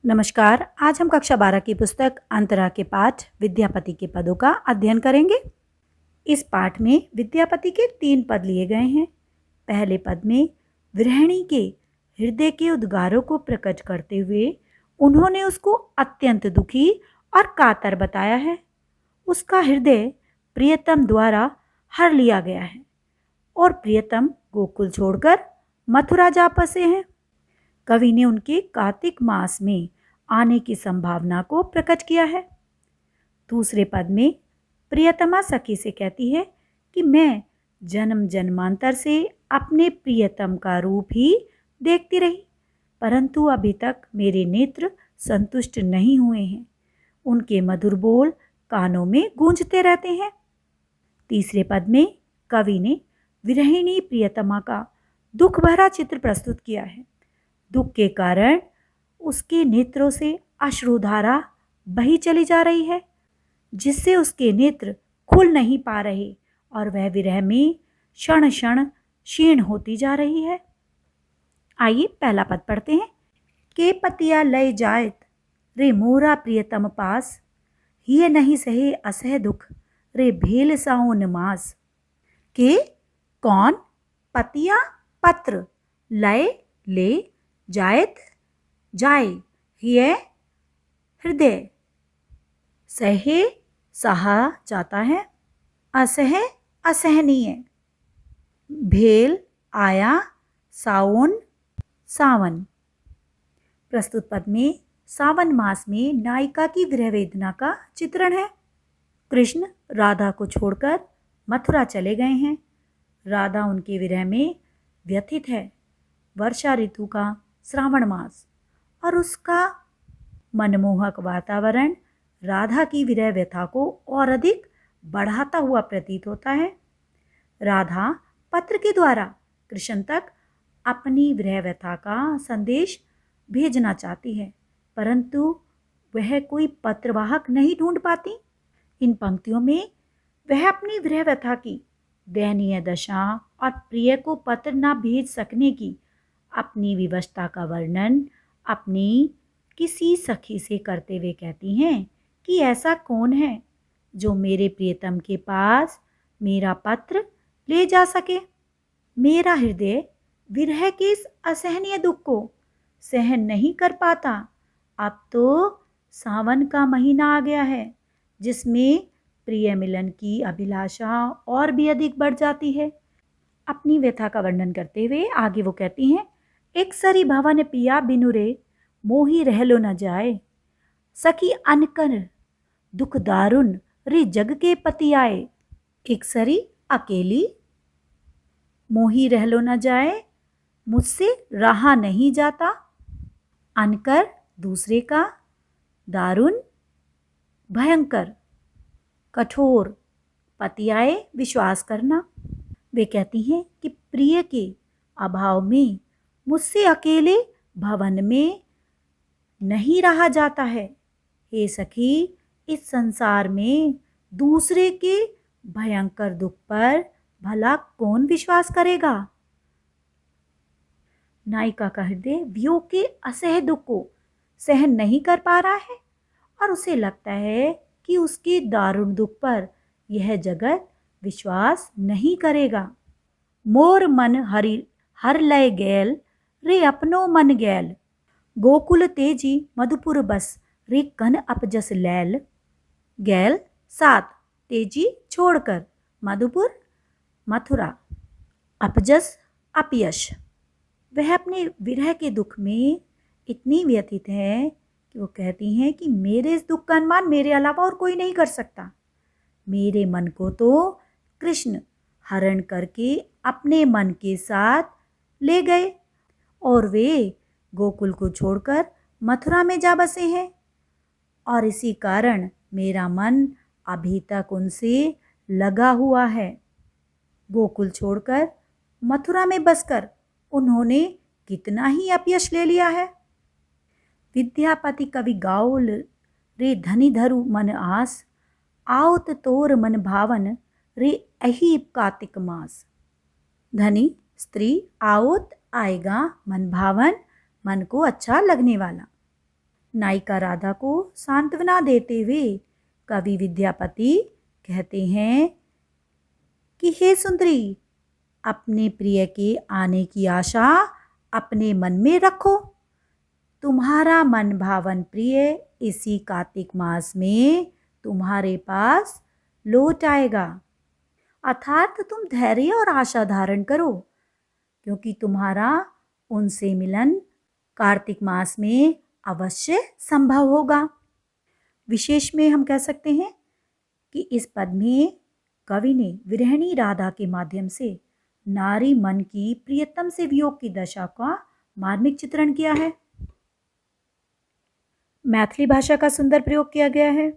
नमस्कार। आज हम कक्षा 12 की पुस्तक अंतरा के पाठ विद्यापति के पदों का अध्ययन करेंगे। इस पाठ में विद्यापति के 3 पद लिए गए हैं। पहले पद में विरहिणी के हृदय के उद्गारों को प्रकट करते हुए उन्होंने उसको अत्यंत दुखी और कातर बताया है। उसका हृदय प्रियतम द्वारा हर लिया गया है और प्रियतम गोकुल छोड़कर मथुरा जा बसे हैं। कवि ने उनके कार्तिक मास में आने की संभावना को प्रकट किया है। दूसरे पद में प्रियतमा सखी से कहती है कि मैं जन्म जन्मांतर से अपने प्रियतम का रूप ही देखती रही, परंतु अभी तक मेरे नेत्र संतुष्ट नहीं हुए हैं। उनके मधुर बोल कानों में गूंजते रहते हैं। तीसरे पद में कवि ने विरहिणी प्रियतमा का दुख भरा चित्र प्रस्तुत किया है। दुख के कारण उसके नेत्रों से अश्रुधारा बही चली जा रही है, जिससे उसके नेत्र खुल नहीं पा रहे और वह विरह में क्षण क्षण क्षीण होती जा रही है। आइए पहला पद पढ़ते हैं। के पतिया लय जायत रे मोरा प्रियतम पास, हिय नहीं सहे असह दुख रे भेल साउन मास। के कौन, पतिया पत्र, लय ले, जायत जाए, हिय हृदय, सहे सहा जाता है, असह असहनीय, भेल आया, सावन सावन। प्रस्तुत पद में सावन मास में नायिका की विरह वेदना का चित्रण है। कृष्ण राधा को छोड़कर मथुरा चले गए हैं। राधा उनके विरह में व्यथित है। वर्षा ऋतु का श्रावण मास और उसका मनमोहक वातावरण राधा की विरह व्यथा को और अधिक बढ़ाता हुआ प्रतीत होता है। राधा पत्र के द्वारा कृष्ण तक अपनी विरह व्यथा का संदेश भेजना चाहती है, परंतु वह कोई पत्रवाहक नहीं ढूंढ पाती। इन पंक्तियों में वह अपनी विरह व्यथा की दयनीय दशा और प्रिय को पत्र न भेज सकने की अपनी विवशता का वर्णन अपनी किसी सखी से करते हुए कहती हैं कि ऐसा कौन है जो मेरे प्रियतम के पास मेरा पत्र ले जा सके। मेरा हृदय विरह के इस असहनीय दुख को सहन नहीं कर पाता। अब तो सावन का महीना आ गया है, जिसमें प्रिय मिलन की अभिलाषा और भी अधिक बढ़ जाती है। अपनी व्यथा का वर्णन करते हुए आगे वो कहती हैं, एक सरी भवन पिया बिनु रे मोही रहलो न जाए, सखी अनकर दुख दारुन रे जग के पति आए। एक सरी अकेली, मोही रहलो न जाए, मुझसे रहा नहीं जाता, अनकर दूसरे का, दारुन भयंकर कठोर, पति आए विश्वास करना। वे कहती हैं कि प्रिय के अभाव में मुझसे अकेले भवन में नहीं रहा जाता है। हे सखी, इस संसार में दूसरे के भयंकर दुख पर भला कौन विश्वास करेगा। नायिका का हृदय वियोग के असह दुख को सहन नहीं कर पा रहा है और उसे लगता है कि उसके दारुण दुख पर यह जगत विश्वास नहीं करेगा। मोर मन हर लय गैल रे अपनो मन गैल, गोकुल तेजी मधुपुर बस रे कन अपजस लैल। गैल 7, तेजी छोड़कर, मधुपुर मथुरा, अपजस अपयश। वह अपने विरह के दुख में इतनी व्यथित है कि वो कहती हैं कि मेरे इस दुख का अनुमान मेरे अलावा और कोई नहीं कर सकता। मेरे मन को तो कृष्ण हरण करके अपने मन के साथ ले गए और वे गोकुल को छोड़कर मथुरा में जा बसे हैं, और इसी कारण मेरा मन अभी तक उनसे लगा हुआ है। गोकुल छोड़कर मथुरा में बसकर उन्होंने कितना ही अपयश ले लिया है। विद्यापति कवि गाओल रे धनी धरु मन आस, आओत तोर मन भावन रे अही कार्तिक मास। धनी स्त्री, आओत आएगा, मन भावन मन को अच्छा लगने वाला। नायिका राधा को सांत्वना देते हुए कवि विद्यापति कहते हैं कि हे सुंदरी, अपने प्रिय के आने की आशा अपने मन में रखो। तुम्हारा मन भावन प्रिय इसी कार्तिक मास में तुम्हारे पास लौट आएगा। अर्थात तुम धैर्य और आशा धारण करो, क्योंकि तुम्हारा उनसे मिलन कार्तिक मास में अवश्य संभव होगा। विशेष में हम कह सकते हैं कि इस पद में कवि ने विरहिणी राधा के माध्यम से नारी मन की प्रियतम से वियोग की दशा का मार्मिक चित्रण किया है। मैथिली भाषा का सुंदर प्रयोग किया गया है।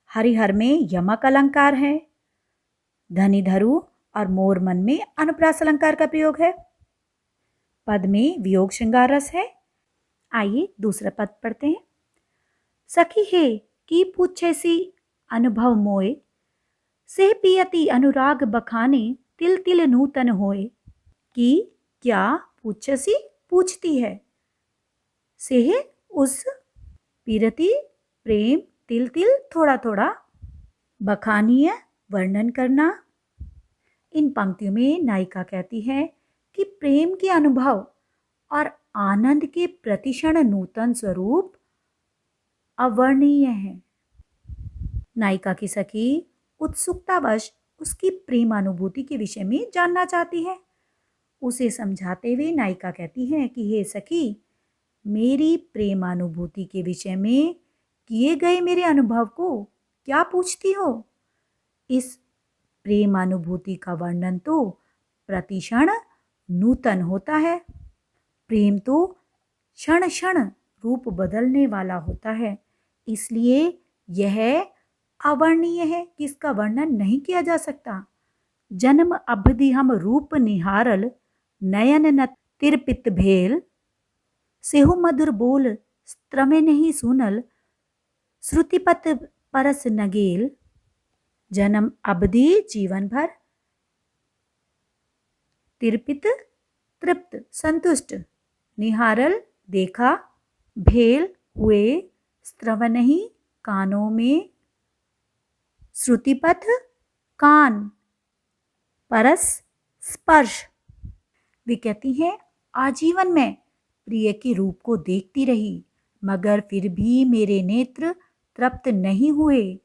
हरिहर में यमक अलंकार है, धनी धरु और मोर मन में अनुप्रास अलंकार का प्रयोग है। पद में वियोग श्रृंगार रस है। आइए दूसरा पद पढ़ते हैं। सखी हे की पूछे सी अनुभव मोए, से पियति अनुराग बखाने तिल तिल नूतन होए। कि क्या पूछसी पूछती है, से उस, पीरति प्रेम, तिल तिल थोड़ा थोड़ा, बखानीय वर्णन करना। इन पंक्तियों में नायिका कहती है कि प्रेम के अनुभव और आनंद के प्रतिक्षण नूतन स्वरूप अवर्णनीय है। नायिका की सखी उत्सुकतावश उसकी प्रेमानुभूति के विषय में जानना चाहती है। उसे समझाते हुए नायिका कहती है कि हे सखी, मेरी प्रेमानुभूति के विषय में किए गए मेरे अनुभव को क्या पूछती हो। इस प्रेमानुभूति का वर्णन तो प्रतिक्षण नूतन होता है। प्रेम तो क्षण क्षण रूप बदलने वाला होता है, इसलिए यह अवर्णनीय है कि इसका वर्णन नहीं किया जा सकता। जन्म अवधि हम रूप निहारल, नयन न तिरपित भेल, सेहु मधुर बोल स्त्रमे नहीं सुनल, श्रुतिपत परस नगेल। जन्म अवधि जीवन भर, तिरपित तृप्त संतुष्ट, निहारल देखा, भेल हुए, स्त्रव नहीं कानों में, श्रुतिपथ कान, परस स्पर्श। वे कहती हैं आजीवन में प्रिय के रूप को देखती रही, मगर फिर भी मेरे नेत्र तृप्त नहीं हुए।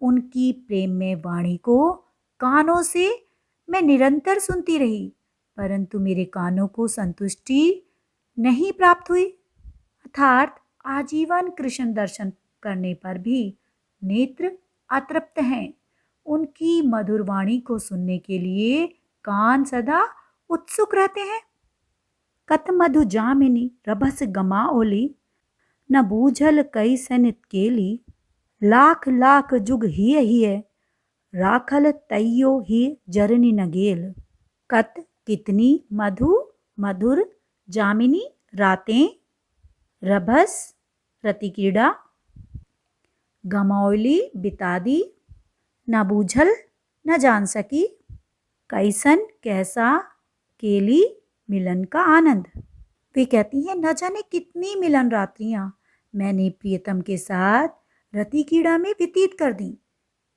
उनकी प्रेम में वाणी को कानों से मैं निरंतर सुनती रही, परंतु मेरे कानों को संतुष्टि नहीं प्राप्त हुई। अर्थात आजीवन कृष्ण दर्शन करने पर भी नेत्र अतृप्त हैं। उनकी मधुर वाणी को सुनने के लिए कान सदा उत्सुक रहते हैं। कत मधु जामिनी रभस गमा ओली, न बूझल कई सनित केली, लाख लाख जुग हिय हिय, राखल तैयो ही जरनी नगेल। कत कितनी, मधु मधुर, जामिनी रातें, रभस रति क्रीड़ा, गमौली बिता दी, न बूझल न जान सकी, कैसन कैसा, केली मिलन का आनंद। वे कहती हैं न जाने कितनी मिलन रात्रियां मैंने प्रियतम के साथ रति क्रीड़ा में व्यतीत कर दी,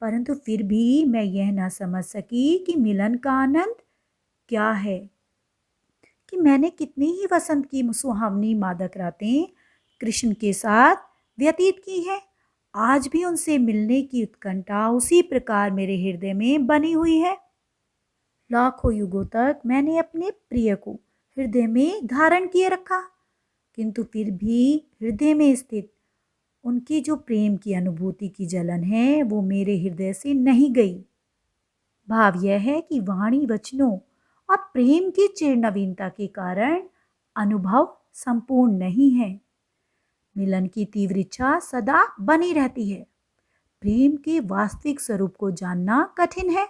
परंतु फिर भी मैं यह न समझ सकी कि मिलन का आनंद क्या है। कि मैंने कितनी ही वसंत की सुहावनी मादक रातें कृष्ण के साथ व्यतीत की हैं। आज भी उनसे मिलने की उत्कंठा उसी प्रकार मेरे हृदय में बनी हुई है। लाखों युगों तक मैंने अपने प्रिय को हृदय में धारण किए रखा, किंतु फिर भी हृदय में स्थित उनकी जो प्रेम की अनुभूति की जलन है वो मेरे हृदय से नहीं गई। भाव यह है कि वाणी वचनों और प्रेम की चिर नवीनता के कारण अनुभव संपूर्ण नहीं है। मिलन की तीव्र इच्छा सदा बनी रहती है। प्रेम के वास्तविक स्वरूप को जानना कठिन है।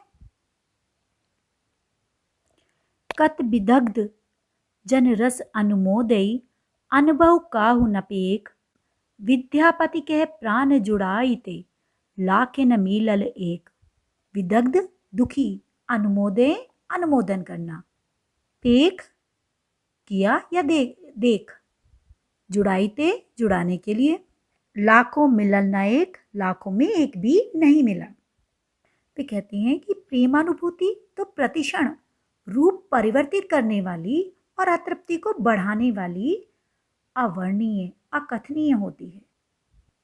कत विदग्ध जन रस अनुमोदई, अनुभव काहु नपेक, विद्यापति कह प्राण जुड़ाई ते, लाखे न मिलल एक। विदग्ध दुखी, अनुमोदे अनुमोदन करना, पेख किया या देख, जुड़ाई ते जुड़ाने के लिए, लाखों मिलन न एक, लाखों में एक भी नहीं मिला। वे कहते हैं कि प्रेमानुभूति तो प्रतिक्षण रूप परिवर्तित करने वाली और अतृप्ति को बढ़ाने वाली अवर्णीय, अकथनीय होती है।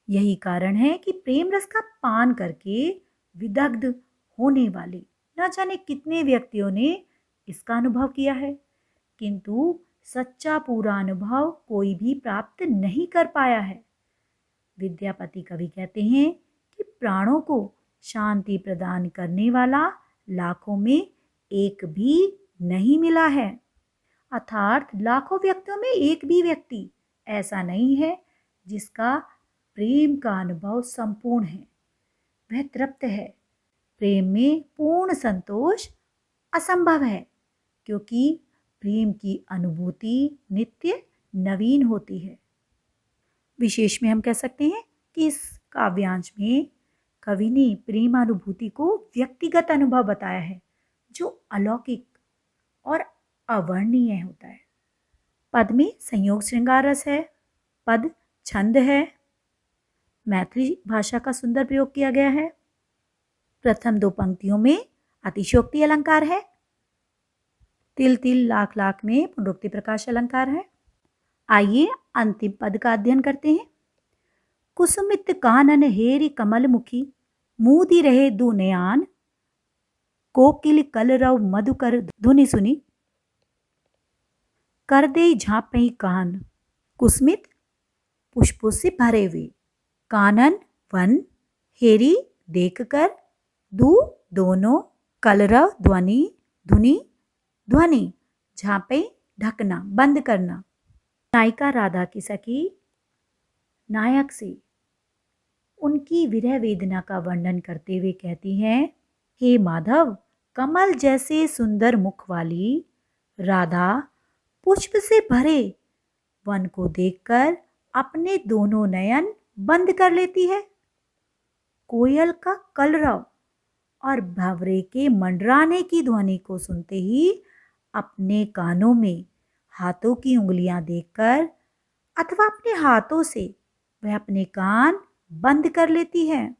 यही कारण है कि प्रेम रस का पान करके विदग्ध होने वाले न जाने कितने व्यक्तियों ने इसका अनुभव किया है, किंतु सच्चा पूरा अनुभव कोई भी प्राप्त नहीं कर पाया है। विद्यापति कवि कहते हैं कि प्राणों को शांति प्रदान करने वाला लाखों में एक भी नहीं मिला है। अर्थात लाखों व्यक्तियों में एक भी व्यक्ति ऐसा नहीं है जिसका प्रेम का अनुभव संपूर्ण है, वह तृप्त है। प्रेम में पूर्ण संतोष असंभव है, क्योंकि प्रेम की अनुभूति नित्य नवीन होती है। विशेष में हम कह सकते हैं कि इस काव्यांश में कवि ने प्रेमानुभूति को व्यक्तिगत अनुभव बताया है, जो अलौकिक और अवर्णीय होता है। पद में संयोग श्रृंगार रस है, पद छंद है, मैथिली भाषा का सुंदर प्रयोग किया गया है। प्रथम दो पंक्तियों में अतिशयोक्ति अलंकार है, तिल तिल लाख लाख में पुनरुक्ति प्रकाश अलंकार है। आइए अंतिम पद का अध्ययन करते हैं। कुसुमित कानन हेरी कमल मुखी, मूदी रहे दुनयान, कोकिल कलरव मधुकर धुनि सुनी, कर दे झांपई कान। कुसमित पुष्पों से भरे हुए, कानन वन, हेरी देखकर, दू दोनों, कलरव ध्वनि, धुनि ध्वनि, झांपई ढकना बंद करना। नायिका राधा की सखी नायक से उनकी विरह वेदना का वर्णन करते हुए कहती हैं, हे माधव, कमल जैसे सुंदर मुख वाली राधा पुष्प से भरे वन को देखकर अपने दोनों नयन बंद कर लेती है। कोयल का कलरव और भंवरे के मंडराने की ध्वनि को सुनते ही अपने कानों में हाथों की उंगलियां देखकर अथवा अपने हाथों से वह अपने कान बंद कर लेती है।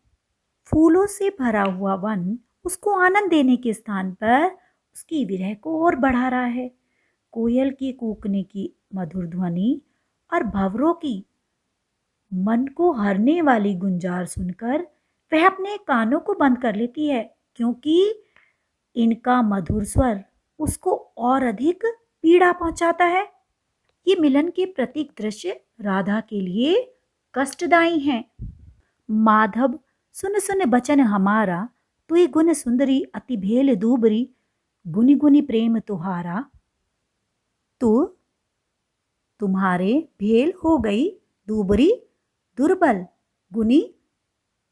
फूलों से भरा हुआ वन उसको आनंद देने के स्थान पर उसकी विरह को और बढ़ा रहा है। कोयल की कूकने की मधुर ध्वनि और भंवरों की मन को हरने वाली गुंजार सुनकर वह अपने कानों को बंद कर लेती है, क्योंकि इनका मधुर स्वर उसको और अधिक पीड़ा पहुंचाता है। ये मिलन के प्रतीक दृश्य राधा के लिए कष्टदायी हैं। माधव सुन सुन बचन हमारा, तुई गुण सुंदरी अति भेल दूबरी, गुनि गुनि प्रेम तुहारा। तू तुम्हारे भेल हो गई, दूबरी दुर्बल, गुनि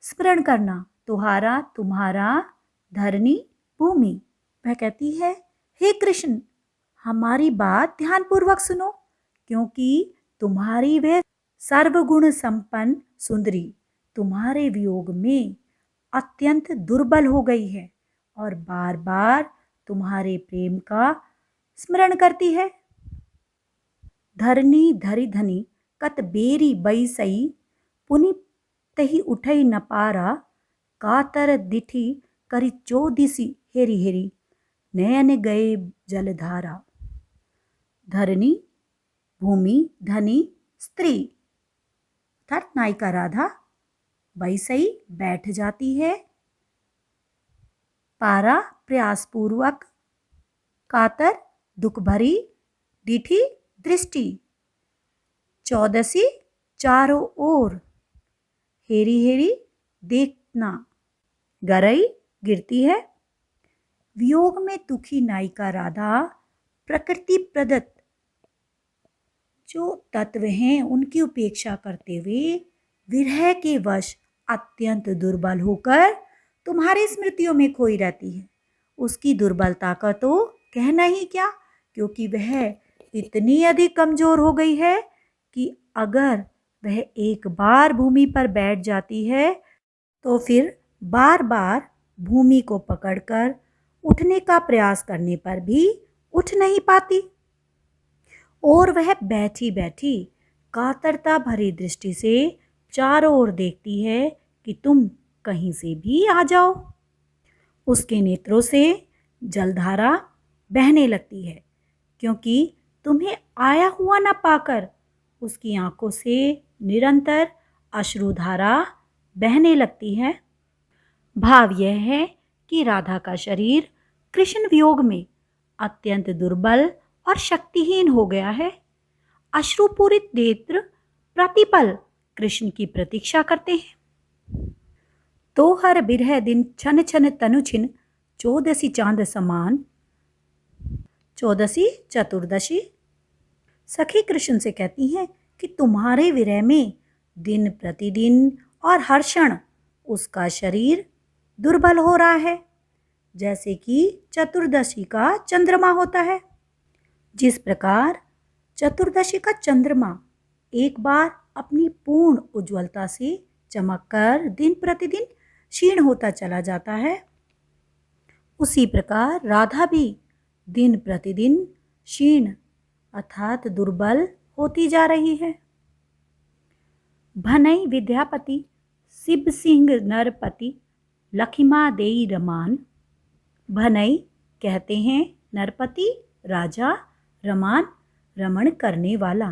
स्मरण करना, तुहारा तुम्हारा, धरनी भूमि। वह कहती है, हे कृष्ण, हमारी बात ध्यानपूर्वक सुनो, क्योंकि तुम्हारी वह सर्वगुण संपन्न सुंदरी तुम्हारे वियोग में अत्यंत दुर्बल हो गई है और बार बार तुम्हारे प्रेम का स्मरण करती है। धरनी धरि धनी कत बेरी बई सई, पुनि तही उठई न पारा, कातर दिठी करी चौदिसी हेरी हेरी, नयन गए जलधारा। धरनी भूमि, धनी स्त्री, अर्थात नायिका राधा बैसई बैठ जाती है, पारा प्रयासपूर्वक, कातर दुख भरी, डिठी दृष्टि, चौदसी चारों ओर, हेरी हेरी देखना, गरई गिरती है। वियोग में दुखी नायिका राधा प्रकृति प्रदत्त जो तत्व हैं उनकी उपेक्षा करते हुए विरह के वश अत्यंत दुर्बल होकर तुम्हारी स्मृतियों में खोई रहती है। उसकी दुर्बलता का तो कहना ही क्या, क्योंकि वह इतनी अधिक कमजोर हो गई है कि अगर वह एक बार भूमि पर बैठ जाती है तो फिर बार बार भूमि को पकड़कर उठने का प्रयास करने पर भी उठ नहीं पाती और वह बैठी बैठी कातरता भरी दृष्टि से चारों ओर देखती है कि तुम कहीं से भी आ जाओ। उसके नेत्रों से जलधारा बहने लगती है, क्योंकि तुम्हें आया हुआ न पाकर उसकी आंखों से निरंतर अश्रुधारा बहने लगती है। भाव यह है कि राधा का शरीर कृष्ण वियोग में अत्यंत दुर्बल और शक्तिहीन हो गया है। अश्रुपूरित नेत्र प्रतिपल कृष्ण की प्रतीक्षा करते हैं। तो हर बिरह दिन छन छन तनु छिन, चौदसी चांद समान। चौदसी चतुर्दशी। सखी कृष्ण से कहती हैं कि तुम्हारे विरह में दिन प्रतिदिन और हर क्षण उसका शरीर दुर्बल हो रहा है, जैसे कि चतुर्दशी का चंद्रमा होता है। जिस प्रकार चतुर्दशी का चंद्रमा एक बार अपनी पूर्ण उज्ज्वलता से चमककर दिन प्रतिदिन क्षीण होता चला जाता है, उसी प्रकार राधा भी दिन प्रतिदिन क्षीण अर्थात दुर्बल होती जा रही है। भनई विद्यापति शिव सिंह नरपति लखिमा देई रमान। भनई कहते हैं नरपति राजा, रमान रमण करने वाला।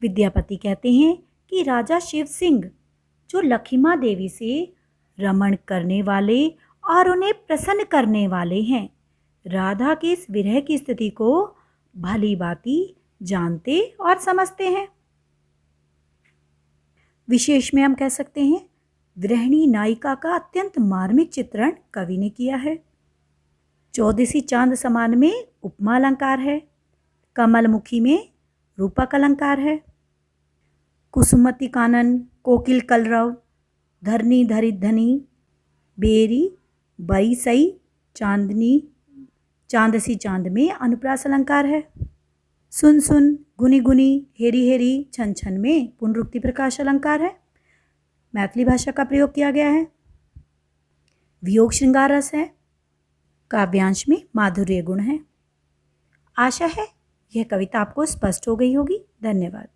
विद्यापति कहते हैं कि राजा शिव सिंह जो लखिमा देवी से रमण करने वाले और उन्हें प्रसन्न करने वाले हैं, राधा की इस विरह की स्थिति को भली भांति जानते और समझते हैं। विशेष में हम कह सकते हैं विरहिणी नायिका का अत्यंत मार्मिक चित्रण कवि ने किया है। चौदसी चांद समान में उपमा अलंकार है, कमलमुखी में रूपक अलंकार है, कुसुमति कानन कोकिल कलरव धरनी धरित धनी बेरी बई सई चांदनी चांदसी चांद में अनुप्रास अलंकार है। सुन सुन गुनी गुनी हेरी हेरी छन छन में पुनरुक्ति प्रकाश अलंकार है। मैथिली भाषा का प्रयोग किया गया है। वियोग श्रृंगार रस है। काव्यांश में माधुर्य गुण है। आशा है यह कविता आपको स्पष्ट हो गई होगी। धन्यवाद।